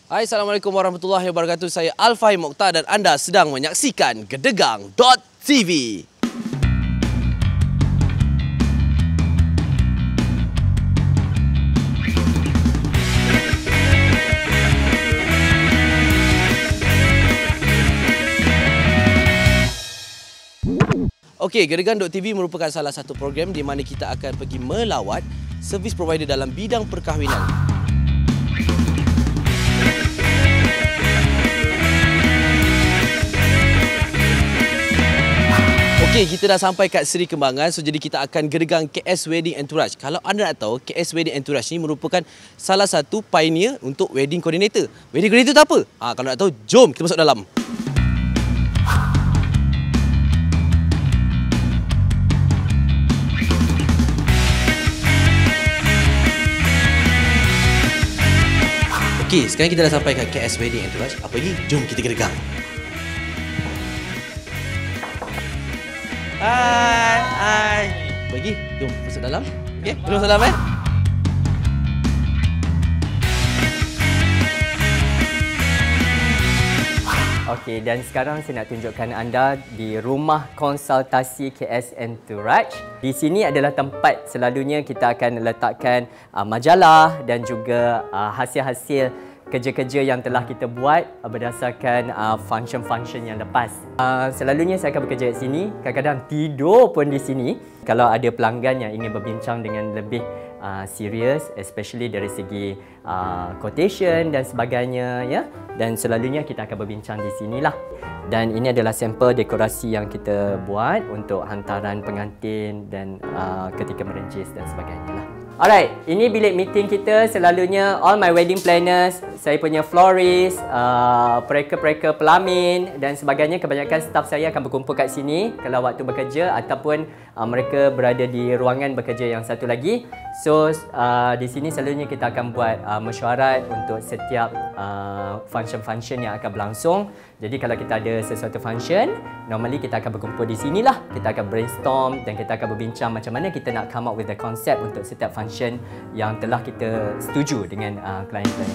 Hai, Assalamualaikum warahmatullahi wabarakatuh. Saya Alfahim Mokhtar dan anda sedang menyaksikan Gedegang.tv. Okey, Gedegang.tv merupakan salah satu program di mana kita akan pergi melawat servis provider dalam bidang perkahwinan. Okey, kita dah sampai kat Seri Kembangan. So jadi kita akan gedegang KS Wedding Entourage. Kalau anda nak tahu, KS Wedding Entourage ni merupakan salah satu pioneer untuk wedding coordinator. Wedding coordinator tu apa? Kalau nak tahu, jom kita masuk dalam. Okey, sekarang kita dah sampai kat KS Wedding Entourage. Apa lagi? Jom kita gedegang. Hai. Bagi, jom masuk dalam. Okey, jom masuk dalam . Okey, dan sekarang saya nak tunjukkan anda di rumah konsultasi KS Entourage. Di sini adalah tempat selalunya kita akan letakkan majalah dan juga hasil-hasil kerja-kerja yang telah kita buat berdasarkan function-function yang lepas. Selalunya saya akan bekerja di sini, kadang-kadang tidur pun di sini. Kalau ada pelanggan yang ingin berbincang dengan lebih serius, especially dari segi quotation dan sebagainya, ya. Dan selalunya kita akan berbincang di sinilah. Dan ini adalah sampel dekorasi yang kita buat untuk hantaran pengantin dan ketika merencis dan sebagainya lah. Alright, ini bilik meeting kita. Selalunya all my wedding planners, saya punya florist, pereka-pereka pelamin dan sebagainya, kebanyakan staff saya akan berkumpul kat sini kalau waktu bekerja ataupun mereka berada di ruangan bekerja yang satu lagi. So di sini selalunya kita akan buat mesyuarat untuk setiap function-function yang akan berlangsung. Jadi kalau kita ada sesuatu function, normally kita akan berkumpul di sinilah. Kita akan brainstorm dan kita akan berbincang macam mana kita nak come up with the concept untuk setiap function yang telah kita setuju dengan klien-klien.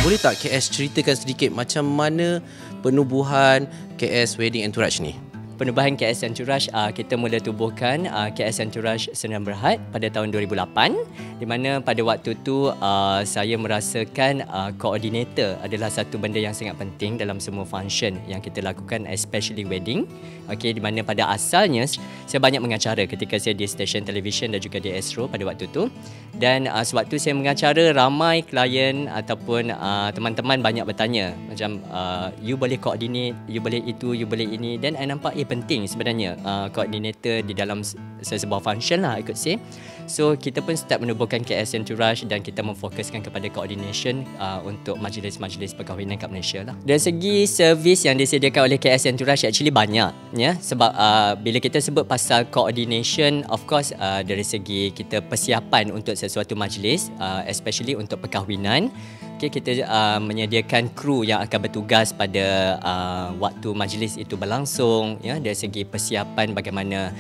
Boleh tak KS ceritakan sedikit macam mana penubuhan KS Wedding Entourage ni? Penubuhan KS Entourage, kita mula tubuhkan KS Entourage Sdn Bhd pada tahun 2008, di mana pada waktu tu saya merasakan koordinator adalah satu benda yang sangat penting dalam semua function yang kita lakukan, especially wedding. Okey, di mana pada asalnya saya banyak mengacara ketika saya di stesen televisyen dan juga di Astro pada waktu tu. Dan sewaktu saya mengacara, ramai klien ataupun teman-teman banyak bertanya macam you boleh coordinate, you boleh itu, you boleh ini, dan I nampak penting sebenarnya koordinator di dalam sebuah function lah, I could say. So kita pun start menubuhkan KS Entourage dan kita memfokuskan kepada coordination untuk majlis-majlis perkahwinan kat Malaysia lah. Dari segi servis yang disediakan oleh KS Entourage actually banyak, ya. Sebab bila kita sebut pasal coordination, of course dari segi kita persiapan untuk sesuatu majlis, especially untuk perkahwinan. Okay, kita menyediakan kru yang akan bertugas pada waktu majlis itu berlangsung, ya, dari segi persiapan bagaimana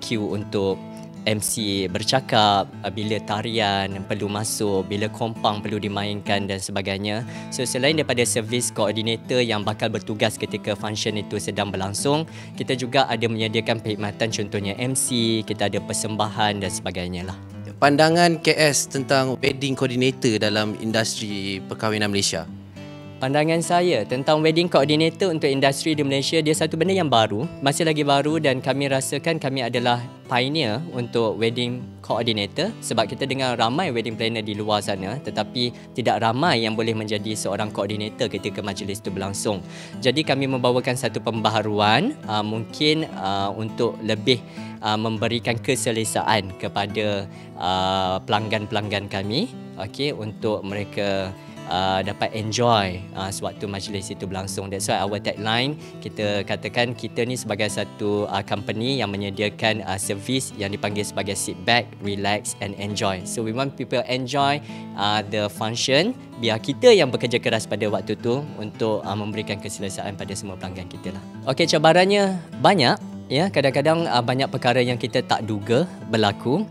queue untuk MC bercakap, bila tarian perlu masuk, bila kompang perlu dimainkan dan sebagainya. So selain daripada servis koordinator yang bakal bertugas ketika function itu sedang berlangsung, kita juga ada menyediakan perkhidmatan contohnya MC, kita ada persembahan dan sebagainya lah. Pandangan KS tentang wedding coordinator dalam industri perkahwinan Malaysia? Pandangan saya tentang wedding coordinator untuk industri di Malaysia, dia satu benda yang baru, masih lagi baru, dan kami rasakan kami adalah pioneer untuk wedding coordinator sebab kita dengar ramai wedding planner di luar sana tetapi tidak ramai yang boleh menjadi seorang koordinator ketika majlis itu berlangsung. Jadi kami membawakan satu pembaharuan mungkin untuk lebih memberikan keselesaan kepada pelanggan-pelanggan kami, okey, untuk mereka dapat enjoy sewaktu majlis itu berlangsung. That's why our tagline, kita katakan kita ni sebagai satu company yang menyediakan servis yang dipanggil sebagai sit back, relax and enjoy. So we want people enjoy the function, biar kita yang bekerja keras pada waktu tu untuk memberikan keselesaan pada semua pelanggan kita lah. Okey, cabarannya banyak. Ya, kadang-kadang banyak perkara yang kita tak duga berlaku.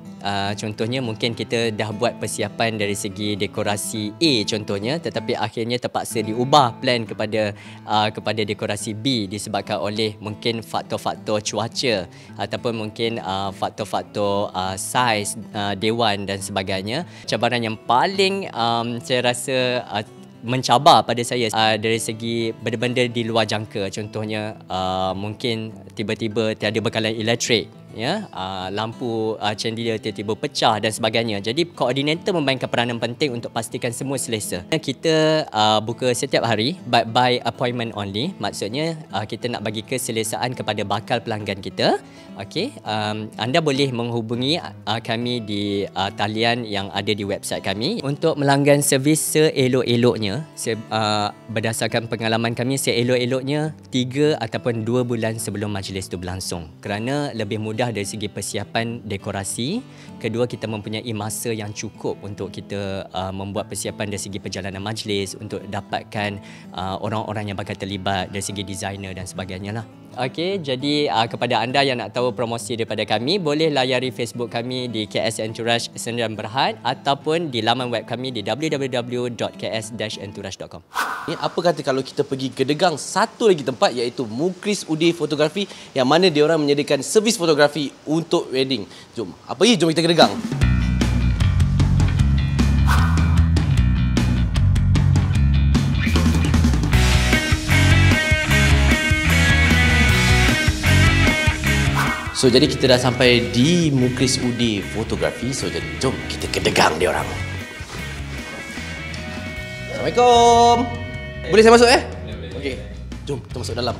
Contohnya mungkin kita dah buat persiapan dari segi dekorasi A contohnya, tetapi akhirnya terpaksa diubah plan kepada dekorasi B disebabkan oleh mungkin faktor-faktor cuaca ataupun mungkin faktor-faktor saiz dewan dan sebagainya. Cabaran yang paling saya rasa mencabar pada saya dari segi benda-benda di luar jangka, contohnya mungkin tiba-tiba tiada bekalan elektrik, ya, lampu chandelier tiba-tiba pecah dan sebagainya. Jadi koordinator memainkan peranan penting untuk pastikan semua selesa. Kita buka setiap hari but by appointment only, maksudnya kita nak bagi keselesaan kepada bakal pelanggan kita. Okey, anda boleh menghubungi kami di talian yang ada di website kami untuk melanggan servis seelok-eloknya. Berdasarkan pengalaman kami, seelok-eloknya 3 ataupun 2 bulan sebelum majlis itu berlangsung, kerana lebih mudah dari segi persiapan dekorasi. Kedua, kita mempunyai masa yang cukup untuk kita membuat persiapan dari segi perjalanan majlis, untuk dapatkan orang-orang yang bakal terlibat dari segi designer dan sebagainya lah. Okey, jadi kepada anda yang nak tahu promosi daripada kami, boleh layari Facebook kami di KS Entourage Sdn Bhd ataupun di laman web kami di www.ks-entourage.com. Ni apa kata kalau kita pergi Gedegang satu lagi tempat, iaitu Mukris Ude Fotografi, yang mana dia orang menyediakan servis fotografi untuk wedding. Jom kita Gedegang. So, jadi kita dah sampai di Mukris Ude Fotografi. So, jadi jom kita Gedegang dia orang. Assalamualaikum. Boleh saya masuk Okey. Jom kita masuk dalam.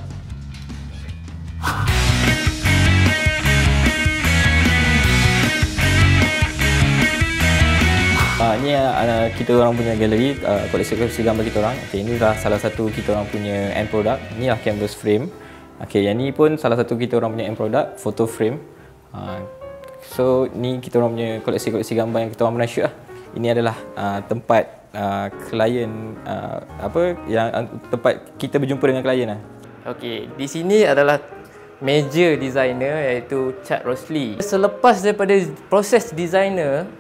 Ini kita orang punya galeri, koleksi gambar kita orang. Okay, ini adalah salah satu kita orang punya end product. Inilah canvas frame. Okay, yang ni pun salah satu kita orang punya end product, photo frame. So ni kita orang punya koleksi gambar yang kita orang pernah shoot lah. Ini adalah tempat klien tempat kita berjumpa dengan klien lah. Okey, di sini adalah meja designer iaitu Chad Rosli. Selepas daripada proses designer,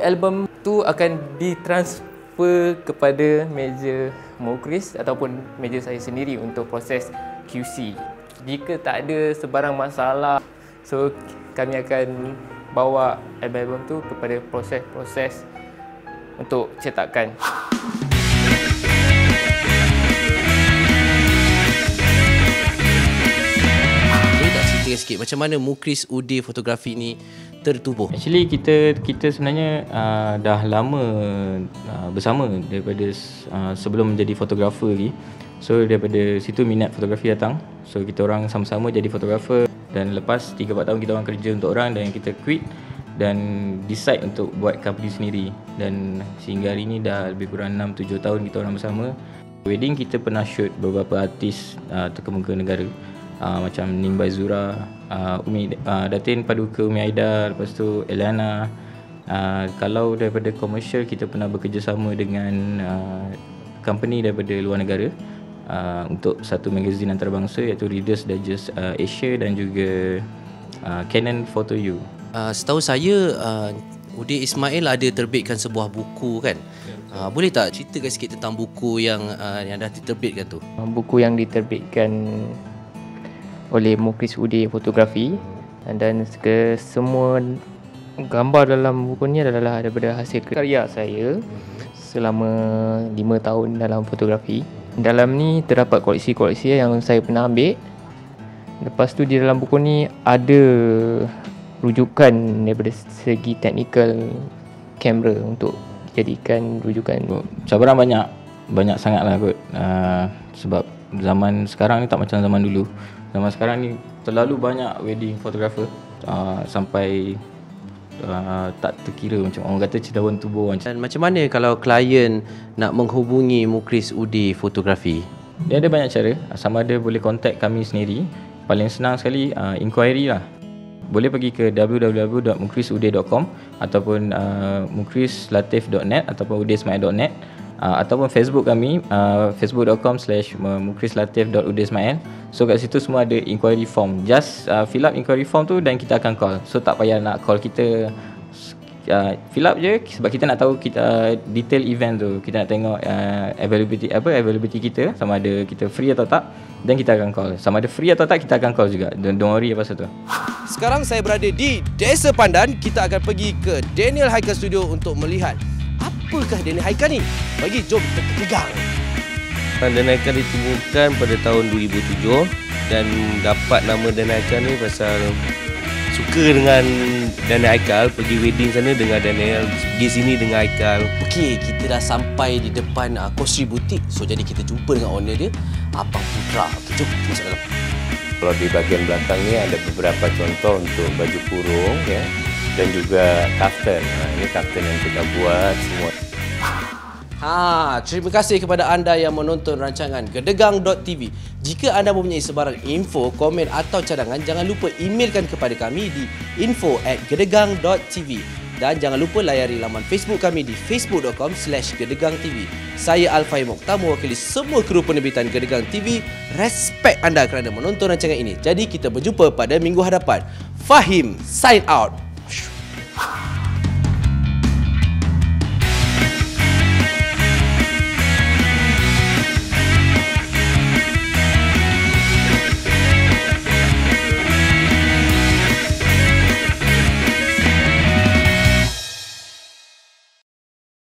album tu akan ditransfer kepada meja Mukris ataupun meja saya sendiri untuk proses QC. Jika tak ada sebarang masalah, so kami akan bawa album tu kepada proses-proses untuk cetakan. Boleh tak ceritakan sikit macam mana Mukris Ude Fotografi ni tertubuh? Actually kita sebenarnya dah lama bersama daripada sebelum menjadi fotografer lagi. So daripada situ minat fotografi datang. So kita orang sama-sama jadi fotografer, dan lepas 3-4 tahun kita orang kerja untuk orang dan kita quit dan decide untuk buat company sendiri. Dan sehingga hari ini dah lebih kurang 6-7 tahun kita orang bersama. Wedding kita pernah shoot beberapa artis terkemuka negara, macam Nimbai Zura, Datin Paduka Umi Aida, lepas tu Eliana. Kalau daripada komersial, kita pernah bekerjasama dengan company daripada luar negara untuk satu magazine antarabangsa iaitu Reader's Digest Asia dan juga Canon Photo U. Setahu saya Ude Ismail ada terbitkan sebuah buku kan? Boleh tak ceritakan sikit tentang buku yang dah diterbitkan tu? Buku yang diterbitkan oleh Mukris Ude Fotografi, dan semua gambar dalam buku ni adalah daripada hasil karya saya selama 5 tahun dalam fotografi. Dalam ni terdapat koleksi-koleksi yang saya pernah ambil. Lepas tu di dalam buku ni ada rujukan daripada segi teknikal kamera untuk dijadikan rujukan. Cabaran banyak sangatlah kot. Sebab zaman sekarang ni tak macam zaman dulu. Zaman sekarang ni terlalu banyak wedding photographer, sampai tak terkira, macam orang kata cendawan tubuh. Dan macam mana kalau klien nak menghubungi Mukris Ude Fotografi? Dia ada banyak cara. Sama ada boleh contact kami sendiri. Paling senang sekali inquiry lah. Boleh pergi ke www.mukrisude.com ataupun mukrislatif.net ataupun udesmai.net. ataupun Facebook kami, facebook.com/mukrislatif.udismail. So kat situ semua ada inquiry form. Just fill up inquiry form tu dan kita akan call. So tak payah nak call kita, fill up je sebab kita nak tahu kita detail event tu. Kita nak tengok availability kita, sama ada kita free atau tak, dan kita akan call. Sama ada free atau tak, kita akan call juga. Don't worry pasal tu. Sekarang saya berada di Desa Pandan. Kita akan pergi ke Daniel Haikal Studio untuk melihat apakah Daniel Haikal ni. Bagi jom kita ke Gegang. Daniel Haikal ditemukan pada tahun 2007 dan dapat nama Daniel Haikal ni pasal suka dengan Daniel Haikal, pergi wedding sana dengan Daniel, pergi sini dengan Haikal. Okey, kita dah sampai di depan Kosri Butik. So jadi kita jumpa dengan owner dia, Abang Putra. Okey, jom kita masuk dalam. Kalau di bahagian belakang ni ada beberapa contoh untuk baju kurung ya, dan juga kaftan. Ini kaftan yang kita buat semua. Terima kasih kepada anda yang menonton rancangan Gedegang.tv. Jika anda mempunyai sebarang info, komen atau cadangan, jangan lupa emailkan kepada kami di info@gedegang.tv. Dan jangan lupa layari laman Facebook kami di facebook.com/gedegangtv. Saya Alfai Mokhtar, mewakili semua kru penerbitan Gedegang TV. Respect anda kerana menonton rancangan ini. Jadi kita berjumpa pada minggu hadapan. Fahim, sign out.